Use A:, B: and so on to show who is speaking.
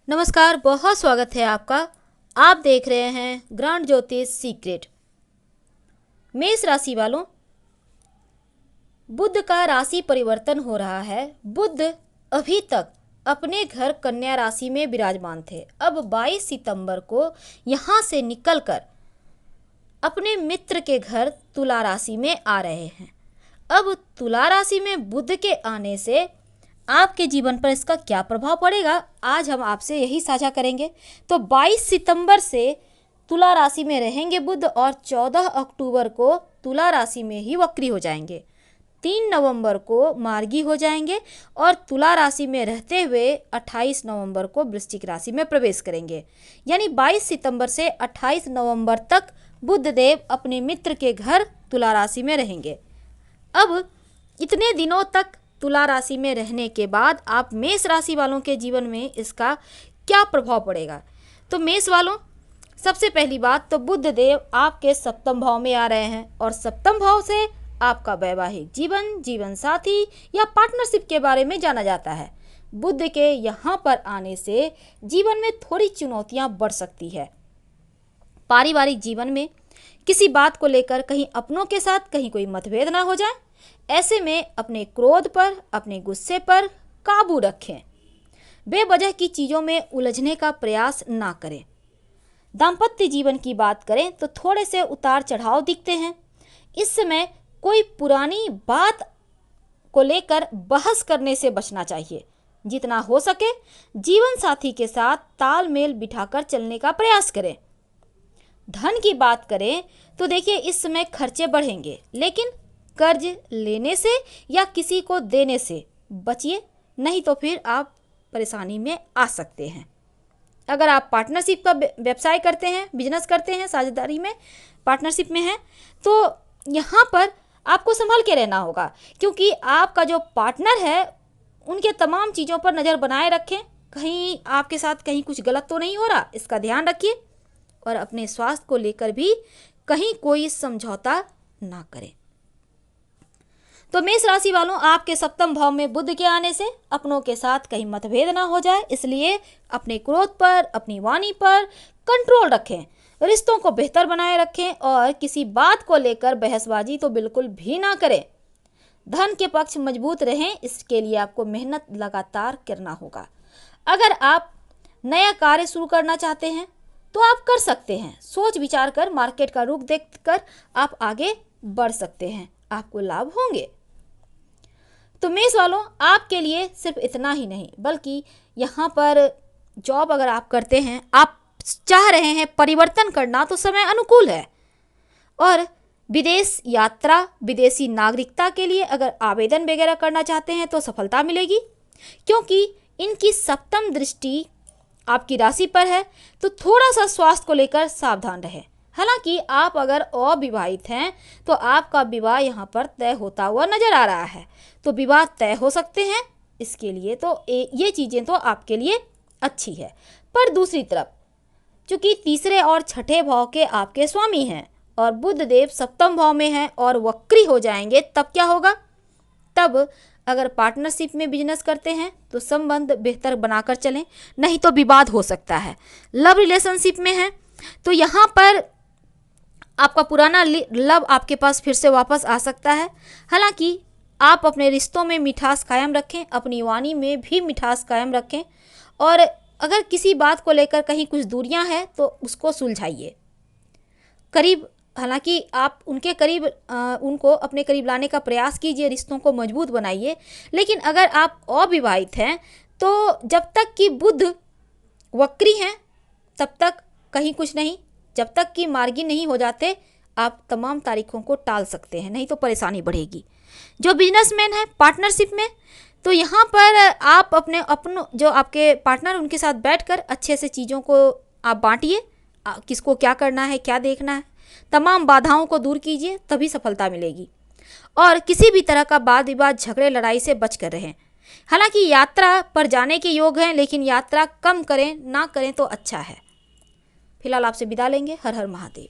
A: नमस्कार, बहुत स्वागत है आपका। आप देख रहे हैं ग्रांड ज्योतिष सीक्रेट। मेष राशि वालों, बुध का राशि परिवर्तन हो रहा है। बुध अभी तक अपने घर कन्या राशि में विराजमान थे। अब 22 सितंबर को यहाँ से निकलकर अपने मित्र के घर तुला राशि में आ रहे हैं। अब तुला राशि में बुध के आने से आपके जीवन पर इसका क्या प्रभाव पड़ेगा, आज हम आपसे यही साझा करेंगे। तो 22 सितंबर से तुला राशि में रहेंगे बुध और 14 अक्टूबर को तुला राशि में ही वक्री हो जाएंगे। 3 नवंबर को मार्गी हो जाएंगे और तुला राशि में रहते हुए 28 नवंबर को वृश्चिक राशि में प्रवेश करेंगे। यानी 22 सितंबर से 28 नवंबर तक बुध देव अपने मित्र के घर तुला राशि में रहेंगे। अब इतने दिनों तक तुला राशि में रहने के बाद आप मेष राशि वालों के जीवन में इसका क्या प्रभाव पड़ेगा। तो मेष वालों, सबसे पहली बात तो बुध देव आपके सप्तम भाव में आ रहे हैं और सप्तम भाव से आपका वैवाहिक जीवन, जीवन साथी या पार्टनरशिप के बारे में जाना जाता है। बुध के यहाँ पर आने से जीवन में थोड़ी चुनौतियाँ बढ़ सकती है। पारिवारिक जीवन में किसी बात को लेकर कहीं अपनों के साथ कहीं कोई मतभेद ना हो जाए, ऐसे में अपने क्रोध पर, अपने गुस्से पर काबू रखें। बेवजह की चीज़ों में उलझने का प्रयास ना करें। दाम्पत्य जीवन की बात करें तो थोड़े से उतार चढ़ाव दिखते हैं। इस समय कोई पुरानी बात को लेकर बहस करने से बचना चाहिए। जितना हो सके जीवन साथी के साथ तालमेल बिठाकर चलने का प्रयास करें। धन की बात करें तो देखिए, इस समय खर्चे बढ़ेंगे, लेकिन कर्ज लेने से या किसी को देने से बचिए, नहीं तो फिर आप परेशानी में आ सकते हैं। अगर आप पार्टनरशिप का व्यवसाय करते हैं, बिजनेस करते हैं, साझेदारी में पार्टनरशिप में हैं, तो यहाँ पर आपको संभल के रहना होगा, क्योंकि आपका जो पार्टनर है उनके तमाम चीज़ों पर नज़र बनाए रखें। कहीं आपके साथ कहीं कुछ गलत तो नहीं हो रहा, इसका ध्यान रखिए। और अपने स्वास्थ्य को लेकर भी कहीं कोई समझौता ना करें। तो मेष राशि वालों, आपके सप्तम भाव में बुध के आने से अपनों के साथ कहीं मतभेद ना हो जाए, इसलिए अपने क्रोध पर, अपनी वाणी पर कंट्रोल रखें। रिश्तों को बेहतर बनाए रखें और किसी बात को लेकर बहसबाजी तो बिल्कुल भी ना करें। धन के पक्ष मजबूत रहें, इसके लिए आपको मेहनत लगातार करना होगा। अगर आप नया कार्य शुरू करना चाहते हैं तो आप कर सकते हैं। सोच विचार कर, मार्केट का रुख देखकर आप आगे बढ़ सकते हैं, आपको लाभ होंगे। तो मेष वालों, आपके लिए सिर्फ इतना ही नहीं, बल्कि यहाँ पर जॉब अगर आप करते हैं, आप चाह रहे हैं परिवर्तन करना, तो समय अनुकूल है। और विदेश यात्रा, विदेशी नागरिकता के लिए अगर आवेदन वगैरह करना चाहते हैं तो सफलता मिलेगी, क्योंकि इनकी सप्तम दृष्टि आपकी राशि पर है। तो थोड़ा सा स्वास्थ्य को लेकर सावधान रहें। हालांकि आप अगर अविवाहित हैं तो आपका विवाह यहाँ पर तय होता हुआ नजर आ रहा है, तो विवाह तय हो सकते हैं। इसके लिए तो ये चीज़ें तो आपके लिए अच्छी है। पर दूसरी तरफ, चूँकि तीसरे और छठे भाव के आपके स्वामी हैं और बुध देव सप्तम भाव में हैं और वक्री हो जाएंगे, तब क्या होगा? तब अगर पार्टनरशिप में बिजनेस करते हैं तो संबंध बेहतर बनाकर चलें, नहीं तो विवाद हो सकता है। लव रिलेशनशिप में हैं तो यहाँ पर आपका पुराना लव आपके पास फिर से वापस आ सकता है। हालांकि आप अपने रिश्तों में मिठास कायम रखें, अपनी वाणी में भी मिठास कायम रखें, और अगर किसी बात को लेकर कहीं कुछ दूरियां हैं तो उसको सुलझाइए। करीब, हालांकि आप उनके करीब उनको अपने करीब लाने का प्रयास कीजिए, रिश्तों को मजबूत बनाइए। लेकिन अगर आप अविवाहित हैं तो जब तक कि बुध वक्री हैं तब तक कहीं कुछ नहीं। जब तक कि मार्गी नहीं हो जाते, आप तमाम तारीखों को टाल सकते हैं, नहीं तो परेशानी बढ़ेगी। जो बिजनेसमैन है पार्टनरशिप में, तो यहाँ पर आप अपनों जो आपके पार्टनर उनके साथ बैठकर अच्छे से चीज़ों को आप बांटिए, किसको क्या करना है, क्या देखना है, तमाम बाधाओं को दूर कीजिए, तभी सफलता मिलेगी। और किसी भी तरह का वाद विवाद, झगड़े, लड़ाई से बच कर रहें। हालांकि यात्रा पर जाने के योग हैं, लेकिन यात्रा कम करें, ना करें तो अच्छा है। फिलहाल आपसे विदा लेंगे। हर हर महादेव।